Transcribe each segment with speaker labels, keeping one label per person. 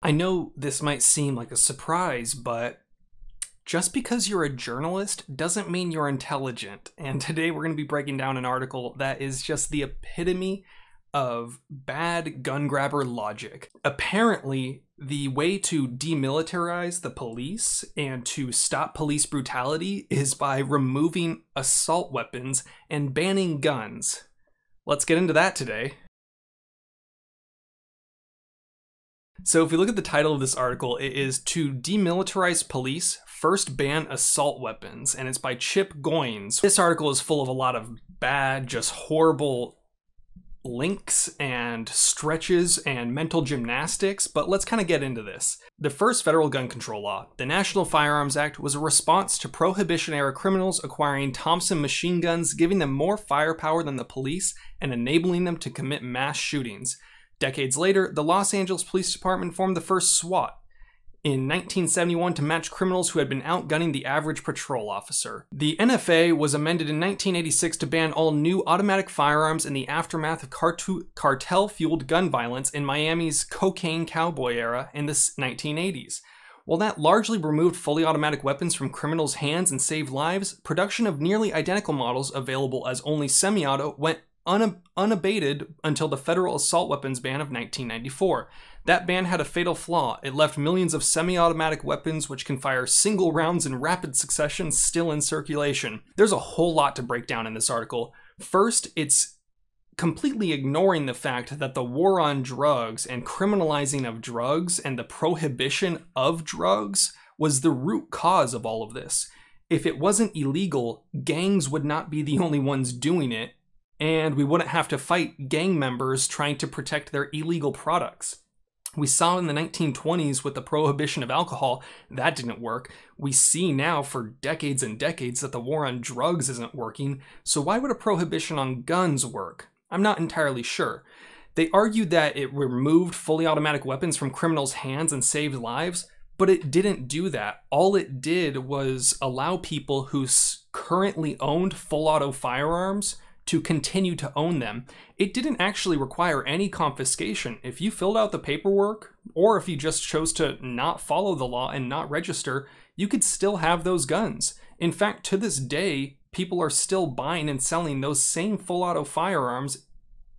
Speaker 1: I know this might seem like a surprise, but just because you're a journalist doesn't mean you're intelligent. And today we're going to be breaking down an article that is just the epitome of bad gun grabber logic. Apparently, the way to demilitarize the police and to stop police brutality is by removing assault weapons and banning guns. Let's get into that today. So if we look at the title of this article, it is "To Demilitarize Police, First Ban Assault Weapons," and it's by Chip Goins. This article is full of a lot of bad, just horrible links and stretches and mental gymnastics, but let's kind of get into this. The first federal gun control law, the National Firearms Act, was a response to Prohibition-era criminals acquiring Thompson machine guns, giving them more firepower than the police and enabling them to commit mass shootings. Decades later, the Los Angeles Police Department formed the first SWAT in 1971 to match criminals who had been outgunning the average patrol officer. The NFA was amended in 1986 to ban all new automatic firearms in the aftermath of cartel-fueled gun violence in Miami's cocaine cowboy era in the 1980s. While that largely removed fully automatic weapons from criminals' hands and saved lives, production of nearly identical models available as only semi-auto went unabated until the federal assault weapons ban of 1994. That ban had a fatal flaw. It left millions of semi-automatic weapons which can fire single rounds in rapid succession still in circulation. There's a whole lot to break down in this article. First, it's completely ignoring the fact that the war on drugs and criminalizing of drugs and the prohibition of drugs was the root cause of all of this. If it wasn't illegal, gangs would not be the only ones doing it, and we wouldn't have to fight gang members trying to protect their illegal products. We saw in the 1920s with the prohibition of alcohol, that didn't work. We see now for decades and decades that the war on drugs isn't working, so why would a prohibition on guns work? I'm not entirely sure. They argued that it removed fully automatic weapons from criminals' hands and saved lives, but it didn't do that. All it did was allow people who currently owned full auto firearms to continue to own them. It didn't actually require any confiscation. If you filled out the paperwork, or if you just chose to not follow the law and not register, you could still have those guns. In fact, to this day, people are still buying and selling those same full auto firearms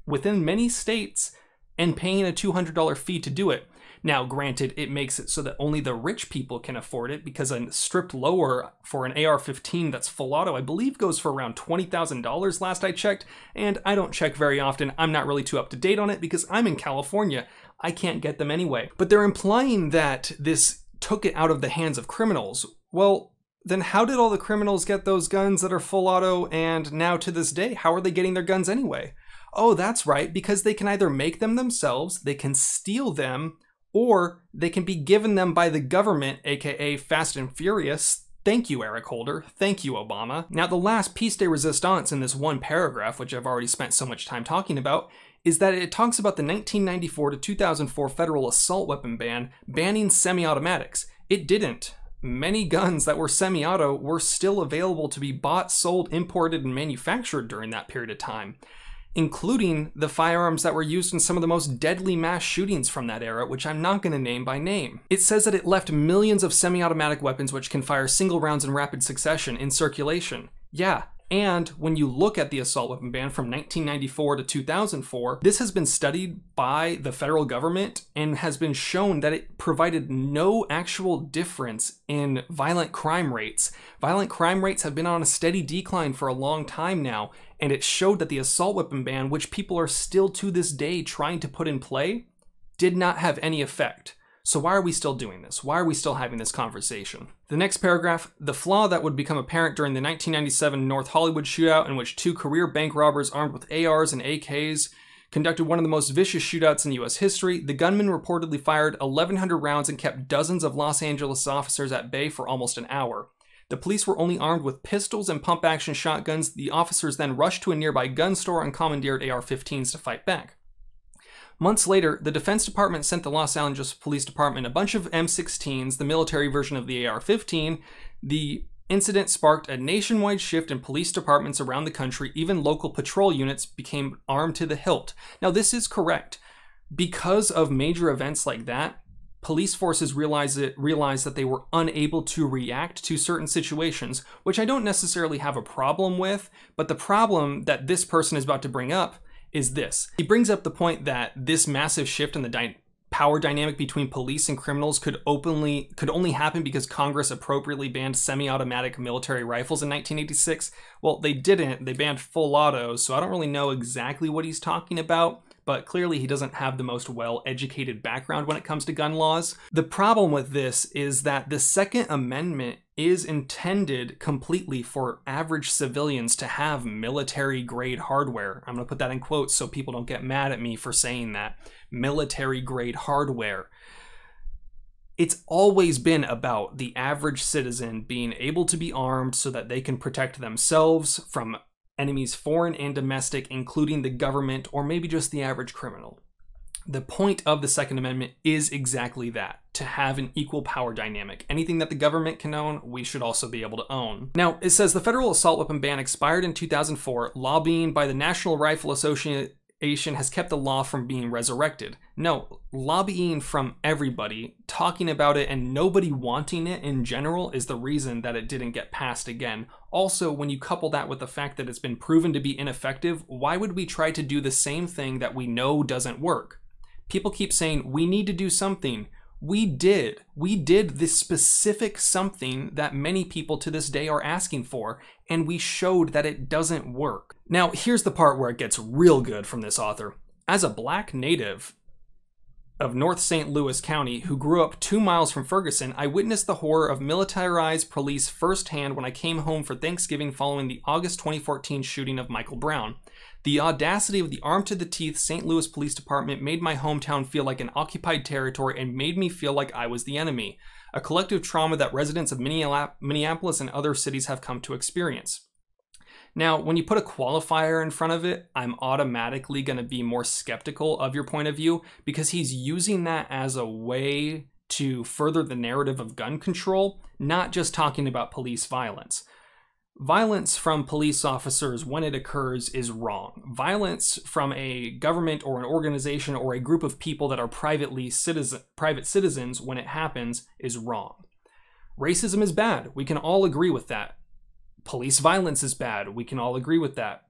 Speaker 1: within many states and paying a $200 fee to do it. Now, granted, it makes it so that only the rich people can afford it, because a stripped lower for an AR-15 that's full auto, I believe, goes for around $20,000 last I checked, and I don't check very often. I'm not really too up to date on it because I'm in California. I can't get them anyway. But they're implying that this took it out of the hands of criminals. Well, then how did all the criminals get those guns that are full auto, and now to this day, how are they getting their guns anyway? Oh, that's right, because they can either make them themselves, they can steal them, or they can be given them by the government, aka Fast and Furious. Thank you, Eric Holder. Thank you, Obama. Now, the last piece de resistance in this one paragraph, which I've already spent so much time talking about, is that it talks about the 1994 to 2004 federal assault weapon ban banning semi-automatics. It didn't. Many guns that were semi-auto were still available to be bought, sold, imported, and manufactured during that period of time, including the firearms that were used in some of the most deadly mass shootings from that era, which I'm not going to name by name. It says that it left millions of semi-automatic weapons which can fire single rounds in rapid succession in circulation. Yeah, and when you look at the assault weapon ban from 1994 to 2004, this has been studied by the federal government and has been shown that it provided no actual difference in violent crime rates. Violent crime rates have been on a steady decline for a long time now, and it showed that the assault weapon ban, which people are still to this day trying to put in play, did not have any effect. So why are we still doing this? Why are we still having this conversation? The next paragraph, the flaw that would become apparent during the 1997 North Hollywood shootout, in which two career bank robbers armed with ARs and AKs conducted one of the most vicious shootouts in US history. The gunman reportedly fired 1,100 rounds and kept dozens of Los Angeles officers at bay for almost an hour. The police were only armed with pistols and pump-action shotguns. The officers then rushed to a nearby gun store and commandeered AR-15s to fight back. Months later, the Defense Department sent the Los Angeles Police Department a bunch of M16s, the military version of the AR-15. The incident sparked a nationwide shift in police departments around the country. Even local patrol units became armed to the hilt. Now, this is correct. Because of major events like that, police forces realized that they were unable to react to certain situations, which I don't necessarily have a problem with, but the problem that this person is about to bring up is this. He brings up the point that this massive shift in the power dynamic between police and criminals could only happen because Congress appropriately banned semi-automatic military rifles in 1986. Well, they didn't. They banned full autos, so I don't really know exactly what he's talking about, but clearly he doesn't have the most well-educated background when it comes to gun laws. The problem with this is that the Second Amendment is intended completely for average civilians to have military-grade hardware. I'm going to put that in quotes so people don't get mad at me for saying that. Military-grade hardware. It's always been about the average citizen being able to be armed so that they can protect themselves from enemies foreign and domestic, including the government or maybe just the average criminal. The point of the Second Amendment is exactly that, to have an equal power dynamic. Anything that the government can own, we should also be able to own. Now, it says the federal assault weapon ban expired in 2004. Lobbying by the National Rifle Association has kept the law from being resurrected. No, lobbying from everybody, talking about it, and nobody wanting it in general is the reason that it didn't get passed again. Also, when you couple that with the fact that it's been proven to be ineffective, why would we try to do the same thing that we know doesn't work? People keep saying, we need to do something. We did. We did this specific something that many people to this day are asking for, and we showed that it doesn't work. Now, here's the part where it gets real good from this author. As a black native of North St. Louis County who grew up 2 miles from Ferguson, I witnessed the horror of militarized police firsthand when I came home for Thanksgiving following the August 2014 shooting of Michael Brown. The audacity of the armed-to-the-teeth St. Louis Police Department made my hometown feel like an occupied territory and made me feel like I was the enemy, a collective trauma that residents of Minneapolis and other cities have come to experience. Now, when you put a qualifier in front of it, I'm automatically going to be more skeptical of your point of view because he's using that as a way to further the narrative of gun control, not just talking about police violence. Violence from police officers when it occurs is wrong. Violence from a government or an organization or a group of people that are private citizens when it happens is wrong. Racism is bad. We can all agree with that. Police violence is bad. We can all agree with that.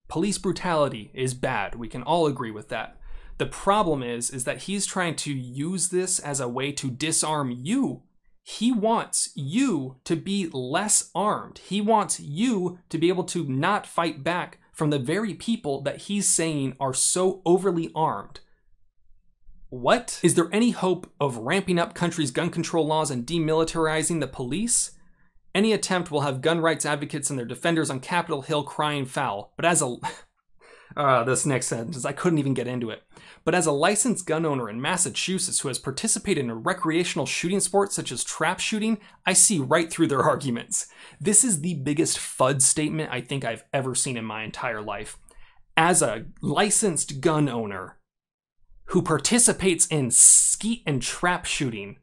Speaker 1: Police brutality is bad. We can all agree with that. The problem is that he's trying to use this as a way to disarm you. He wants you to be less armed. He wants you to be able to not fight back from the very people that he's saying are so overly armed. What? Is there any hope of ramping up country's gun control laws and demilitarizing the police? Any attempt will have gun rights advocates and their defenders on Capitol Hill crying foul. But as a... this next sentence, I couldn't even get into it. But as a licensed gun owner in Massachusetts who has participated in a recreational shooting sport such as trap shooting, I see right through their arguments. This is the biggest FUD statement I think I've ever seen in my entire life. As a licensed gun owner who participates in skeet and trap shooting,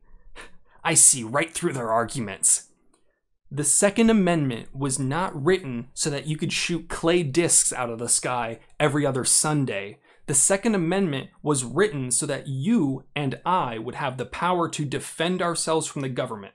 Speaker 1: I see right through their arguments. The Second Amendment was not written so that you could shoot clay discs out of the sky every other Sunday. The Second Amendment was written so that you and I would have the power to defend ourselves from the government.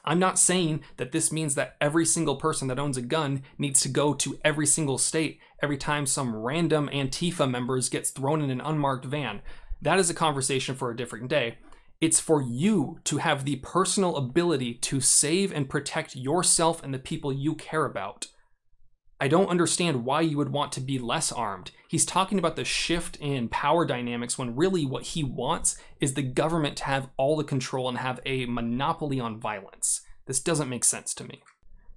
Speaker 1: I'm not saying that this means that every single person that owns a gun needs to go to every single state every time some random Antifa members gets thrown in an unmarked van. That is a conversation for a different day. It's for you to have the personal ability to save and protect yourself and the people you care about. I don't understand why you would want to be less armed. He's talking about the shift in power dynamics when really what he wants is the government to have all the control and have a monopoly on violence. This doesn't make sense to me.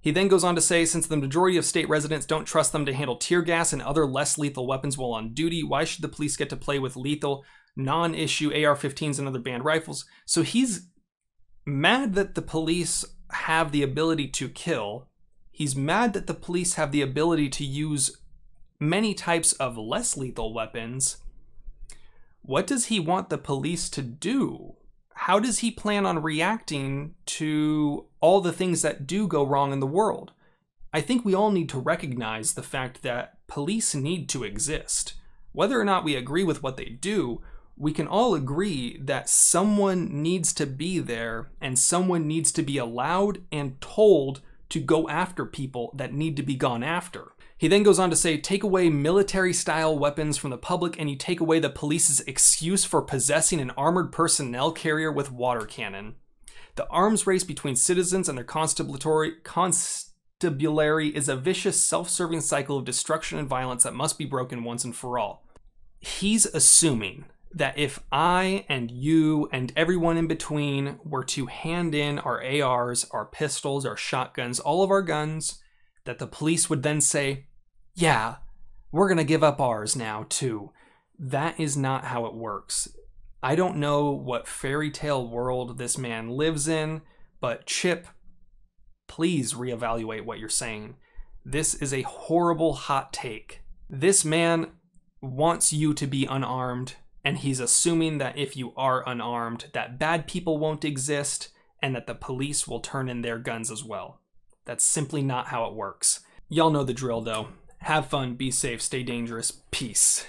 Speaker 1: He then goes on to say, since the majority of state residents don't trust them to handle tear gas and other less lethal weapons while on duty, why should the police get to play with lethal, non-issue AR-15s and other banned rifles? So he's mad that the police have the ability to kill. He's mad that the police have the ability to use many types of less lethal weapons. What does he want the police to do? How does he plan on reacting to all the things that do go wrong in the world? I think we all need to recognize the fact that police need to exist. Whether or not we agree with what they do, we can all agree that someone needs to be there and someone needs to be allowed and told to go after people that need to be gone after. He then goes on to say, take away military-style weapons from the public and you take away the police's excuse for possessing an armored personnel carrier with water cannon. The arms race between citizens and their constabulary is a vicious, self-serving cycle of destruction and violence that must be broken once and for all. He's assuming that if I and you and everyone in between were to hand in our ARs, our pistols, our shotguns, all of our guns, that the police would then say, yeah, we're gonna give up ours now too. That is not how it works. I don't know what fairy tale world this man lives in, but Chip, please reevaluate what you're saying. This is a horrible hot take. This man wants you to be unarmed, and he's assuming that if you are unarmed, that bad people won't exist, and that the police will turn in their guns as well. That's simply not how it works. Y'all know the drill though. Have fun, be safe, stay dangerous, peace.